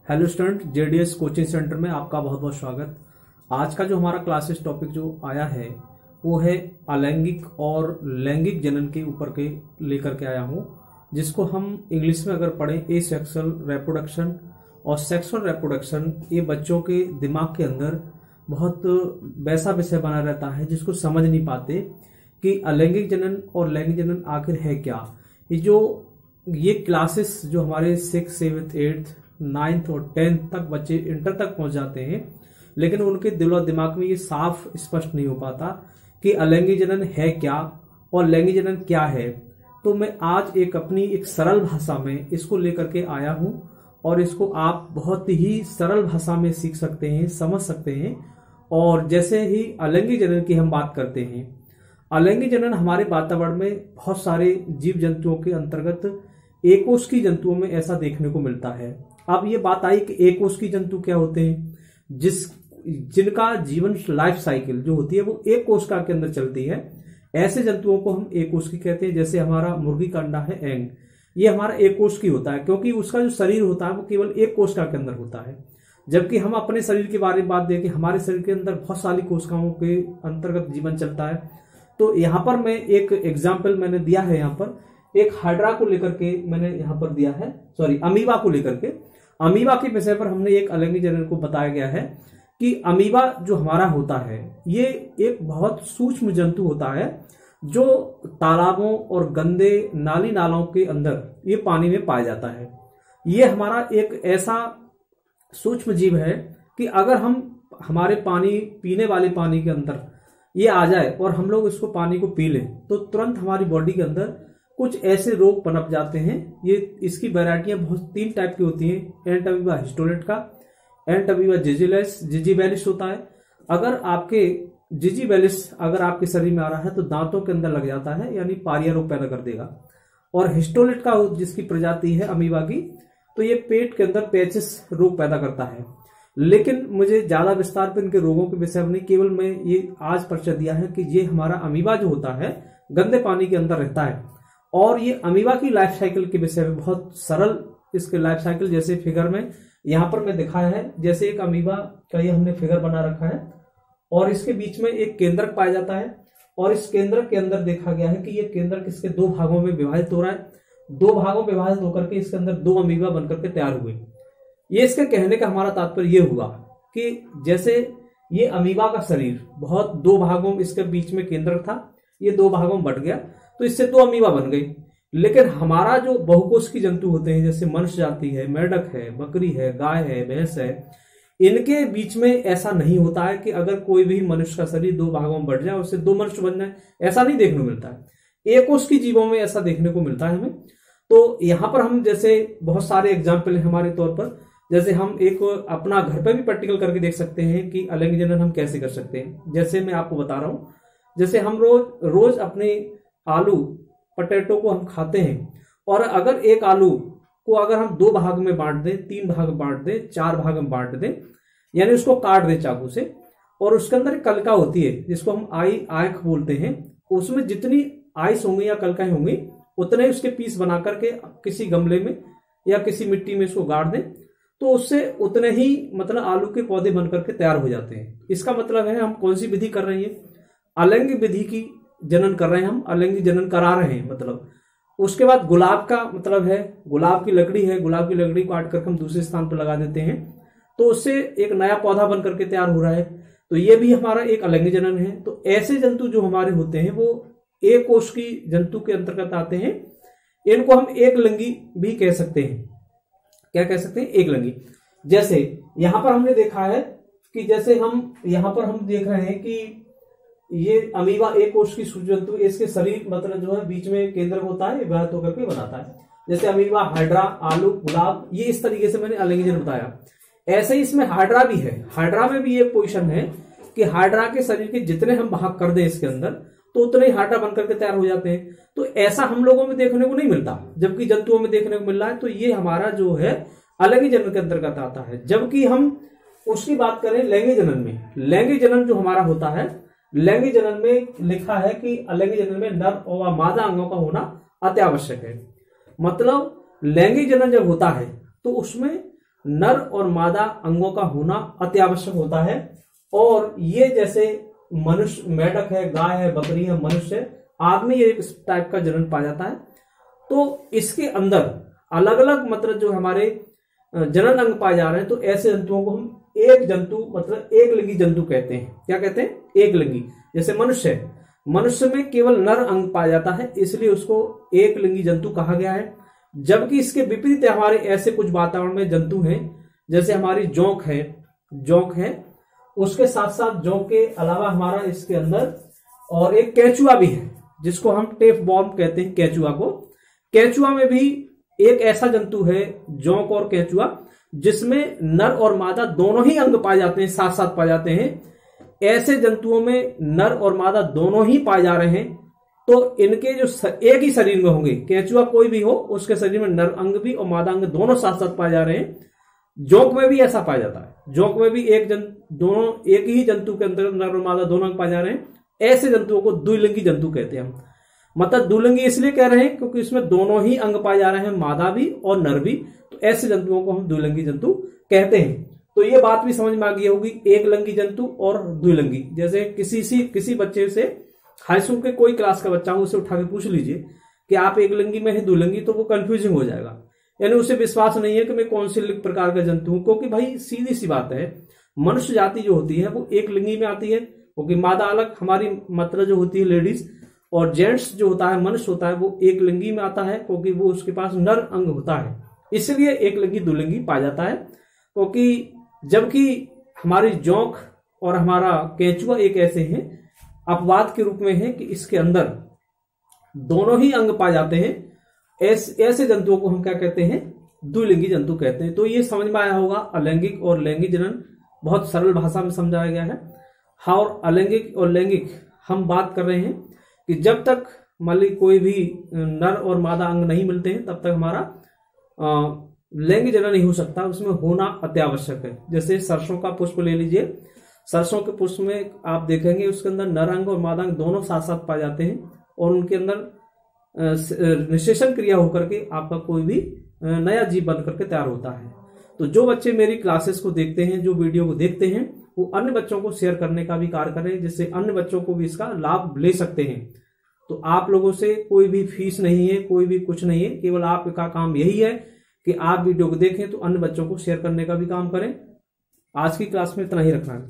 Hello student, JDS coaching centre में आपका बहुत बहुत स्वागत। आज का जो हमारा क्लासेस टॉपिक जो आया है वो है अलैंगिक और लैंगिक जनन के ऊपर के लेकर के आया हूँ, जिसको हम इंग्लिश में अगर पढ़ें एसेक्सुअल रिप्रोडक्शन और सेक्सुअल रिप्रोडक्शन। ये बच्चों के दिमाग के अंदर बहुत वैसा विषय बना रहता है जिसको समझ नहीं पाते कि अलैंगिक जनन और लैंगिक जनन आखिर है क्या। ये क्लासेस जो हमारे 6, 7, 8, 9th और 10th तक बच्चे इंटर तक पहुंच जाते हैं, लेकिन उनके दिलो दिमाग में ये साफ स्पष्ट नहीं हो पाता कि अलैंगिक जनन है क्या और लैंगिक जनन क्या है। तो मैं आज अपनी एक सरल भाषा में इसको लेकर के आया हूं और इसको आप बहुत ही सरल भाषा में सीख सकते हैं, समझ सकते हैं। और जैसे ही अलैंगिक जनन की हम बात करते हैं, अलैंगिक जनन हमारे वातावरण में बहुत सारे जीव जंतुओं के अंतर्गत एकोष्की जंतुओं में ऐसा देखने को मिलता है। अब ये बात आई कि एकोष्की जंतु क्या होते हैं, जिनका जीवन लाइफ साइकिल जो होती है वो एक कोशिका के अंदर चलती है। ऐसे जंतुओं को हम एकोष्की कहते हैं। जैसे हमारा मुर्गी का अंडा है एंग, ये हमारा एक कोशिकी होता है, क्योंकि उसका जो शरीर होता है वो केवल एक कोशिका के अंदर होता है। जबकि हम अपने शरीर के बारे में बात देखें, हमारे शरीर के अंदर बहुत सारी कोशिकाओं के अंतर्गत जीवन चलता है। तो यहाँ पर मैं एक एग्जाम्पल मैंने दिया है, यहाँ पर एक हाइड्रा को लेकर के मैंने यहाँ पर दिया है, अमीबा को लेकर के। अमीबा के विषय पर हमने एक अलैंगिक जनन को बताया गया है कि अमीबा जो हमारा होता है ये एक बहुत सूक्ष्म जंतु होता है जो तालाबों और गंदे नाली नालों के अंदर ये पानी में पाया जाता है। ये हमारा एक ऐसा सूक्ष्म जीव है कि अगर हम हमारे पानी पीने वाले पानी के अंदर ये आ जाए और हम लोग इसको पानी को पी लें तो तुरंत हमारी बॉडी के अंदर कुछ ऐसे रोग पनप जाते हैं। ये इसकी वैरायटियां बहुत 3 टाइप की होती हैं। एंटअमीबा हिस्टोलेट का, एंटअमीबा जिजीबैलिस होता है। अगर आपके जिजीबैलिस अगर आपके शरीर में आ रहा है तो दांतों के अंदर लग जाता है, यानी पारिया रोग पैदा कर देगा। और हिस्टोलेट का जिसकी प्रजाति है अमीबा की, तो ये पेट के अंदर पैचिस रोग पैदा करता है। लेकिन मुझे ज्यादा विस्तार पर इनके रोगों के विषय में नहीं, केवल मैं ये आज परिचय दिया है कि ये हमारा अमीबा जो होता है गंदे पानी के अंदर रहता है। और ये अमीबा की लाइफ साइकिल के विषय में बहुत सरल इसके लाइफ साइकिल जैसे फिगर में यहाँ पर मैं दिखाया है। जैसे एक अमीबा का ये हमने फिगर बना रखा है और इसके बीच में एक केंद्रक पाया जाता है और इस केंद्रक के अंदर देखा गया है कि ये केंद्रक इसके 2 भागों में विभाजित हो रहा है। 2 भागों में विभाजित होकर के इसके अंदर 2 अमीबा बनकर के तैयार हुए। ये इसके कहने का हमारा तात्पर्य ये हुआ कि जैसे ये अमीबा का शरीर बहुत 2 भागों, इसके बीच में केंद्रक था, ये 2 भागों में बट गया तो इससे 2 अमीबा बन गई। लेकिन हमारा जो बहुकोशिकीय जंतु होते हैं, जैसे मनुष्य जाति है, मेंढक है, बकरी है, गाय है, भैंस है, इनके बीच में ऐसा नहीं होता है कि अगर कोई भी मनुष्य का शरीर 2 भागों में बढ़ जाए उससे 2 मनुष्य बन जाए, ऐसा नहीं देखने को मिलता है। एकोष्की जीवों में ऐसा देखने को मिलता है हमें। तो यहाँ पर हम जैसे बहुत सारे एग्जाम्पल है हमारे तौर पर, जैसे हम एक अपना घर पर भी प्रैक्टिकल करके देख सकते हैं कि अलैंगिक जनन हम कैसे कर सकते हैं। जैसे मैं आपको बता रहा हूं, जैसे हम रोज अपने आलू पटेटो को हम खाते हैं और अगर एक आलू को अगर हम 2 भाग में बांट दें, 3 भाग बांट दें, 4 भाग में बांट दें, यानी उसको काट दें चाकू से, और उसके अंदर कलिका होती है जिसको हम आंख बोलते हैं, उसमें जितनी आइस होंगी या कलिकाएं होंगी उतने उसके पीस बना करके किसी गमले में या किसी मिट्टी में इसको गाड़ दें तो उससे उतने ही मतलब आलू के पौधे बनकर के तैयार हो जाते हैं। इसका मतलब है हम कौन सी विधि कर रहे हैं, अलैंगिक विधि की जनन कर रहे हैं, हम अलैंगिक जनन करा रहे हैं। मतलब उसके बाद गुलाब का मतलब है, गुलाब की लकड़ी है, गुलाब की लकड़ी काट करके हम दूसरे स्थान पर लगा देते हैं तो उससे एक नया पौधा बन करके तैयार हो रहा है। तो ये भी हमारा एक अलैंगिक जनन है। तो ऐसे जंतु जो हमारे होते हैं वो एक कोशिकी जंतु के अंतर्गत आते हैं। इनको हम एक लिंगी भी कह सकते हैं। क्या कह सकते हैं? एक लिंगी। जैसे यहां पर हमने देखा है कि जैसे यहां पर हम देख रहे हैं कि ये अमीबा एक कोश की जंतु, इसके शरीर मतलब जो है बीच में केंद्र होता है, विभाजित होकर के बनाता है। जैसे अमीबा, हाइड्रा, आलू, गुलाब, ये इस तरीके से मैंने अलैंगिक जनन बताया। ऐसे ही इसमें हाइड्रा भी है। हाइड्रा में भी ये पोजीशन है कि हाइड्रा के शरीर के जितने हम भाग कर दें इसके अंदर तो उतने ही हाइड्रा बनकर के तैयार हो जाते हैं। तो ऐसा हम लोगों में देखने को नहीं मिलता, जबकि जंतुओं में देखने को मिल रहा है। तो ये हमारा जो है अलैंगिक जनन के अंतर्गत आता है। जबकि हम उसकी बात करें लैंगिक जनन में, लैंगिक जनन जो हमारा होता है, लैंगिक जनन में लिखा है कि अलैंगिक जनन में नर और मादा अंगों का होना अत्यावश्यक है। मतलब लैंगिक जनन जब होता है तो उसमें नर और मादा अंगों का होना अति आवश्यक होता है। और ये जैसे मनुष्य, मेढक है, गाय है, बकरी है, मनुष्य है, आदमी ये इस टाइप का जनन पाया जाता है। तो इसके अंदर अलग अलग मतलब जो हमारे जनन अंग पाए जा रहे हैं, तो ऐसे जंतुओं को हम एक जंतु मतलब एक लिंगी जंतु कहते हैं। क्या कहते हैं? एक लिंगी। जैसे मनुष्य है, मनुष्य में केवल नर अंग पाया जाता है, इसलिए उसको एक लिंगी जंतु कहा गया है। जबकि इसके विपरीत हमारे ऐसे कुछ वातावरण में जंतु हैं, जैसे हमारी जोंक है, उसके साथ साथ जोंक के अलावा हमारा इसके अंदर और एक केंचुआ भी है, जिसको हम टेपवर्म कहते हैं। केंचुआ को, केंचुआ में भी एक ऐसा जंतु है जोंक और केंचुआ, जिसमें नर और मादा दोनों ही अंग पाए जाते हैं, साथ साथ पाए जाते हैं। ऐसे जंतुओं में नर और मादा दोनों ही पाए जा रहे हैं, तो इनके जो एक ही शरीर में होंगे, केंचुआ कोई भी हो उसके शरीर में नर अंग भी और मादा अंग दोनों साथ साथ पाए जा रहे हैं। जोंक में भी ऐसा पाया जाता है। जोंक में भी दोनों एक ही जंतु के अंदर नर और मादा दोनों अंग पाए जा रहे हैं। ऐसे जंतुओं को द्विलिंगी जंतु कहते हैं हम। मतलब द्विलिंगी इसलिए कह रहे हैं क्योंकि इसमें दोनों ही अंग पाए जा रहे हैं, मादा भी और नर भी। तो ऐसे जंतुओं को हम द्विलिंगी जंतु कहते हैं। तो ये बात भी समझ में आ गई होगी, एक लिंगी जंतु और द्विलिंगी। जैसे किसी बच्चे से, हाई स्कूल के कोई क्लास का बच्चा हो, उसे उठा के पूछ लीजिए कि आप एक लिंगी में है द्विलिंगी, तो वो कंफ्यूजिंग हो जाएगा। यानी उसे विश्वास नहीं है कि मैं कौन से प्रकार का जंतु हूं। क्योंकि भाई सीधी सी बात है, मनुष्य जाति जो होती है वो एक लिंगी में आती है, क्योंकि मादा अलग हमारी मतलब जो होती है लेडीज, और जेंट्स जो होता है, मनुष्य होता है, वो एक लिंगी में आता है, क्योंकि वो उसके पास नर अंग होता है। इसलिए एक लिंगी द्विलिंगी पाया जाता है। क्योंकि जबकि हमारी जोंक और हमारा केंचुआ एक ऐसे हैं, अपवाद के रूप में है कि इसके अंदर दोनों ही अंग पाए जाते हैं। ऐसे जंतुओं को हम क्या कहते हैं? द्विलिंगी जंतु कहते हैं। तो ये समझ में आया होगा, अलैंगिक और लैंगिक जनन बहुत सरल भाषा में समझाया गया है। हाँ, और अलैंगिक और लैंगिक हम बात कर रहे हैं कि जब तक मान ली कोई भी नर और मादा अंग नहीं मिलते हैं, तब तक हमारा लैंगिक जनन नहीं हो सकता, उसमें होना अत्यावश्यक है। जैसे सरसों का पुष्प ले लीजिए, सरसों के पुष्प में आप देखेंगे उसके अंदर नर अंग और मादा अंग दोनों साथ साथ पाए जाते हैं, और उनके अंदर निषेचन क्रिया होकर के आपका कोई भी नया जीव बन करके तैयार होता है। तो जो बच्चे मेरी क्लासेस को देखते हैं, जो वीडियो को देखते हैं, वो अन्य बच्चों को शेयर करने का भी कार्य करें, जिससे अन्य बच्चों को भी इसका लाभ ले सकते हैं। तो आप लोगों से कोई भी फीस नहीं है, कोई भी कुछ नहीं है, केवल आपका काम यही है कि आप वीडियो को देखें तो अन्य बच्चों को शेयर करने का भी काम करें। आज की क्लास में इतना ही रखना है।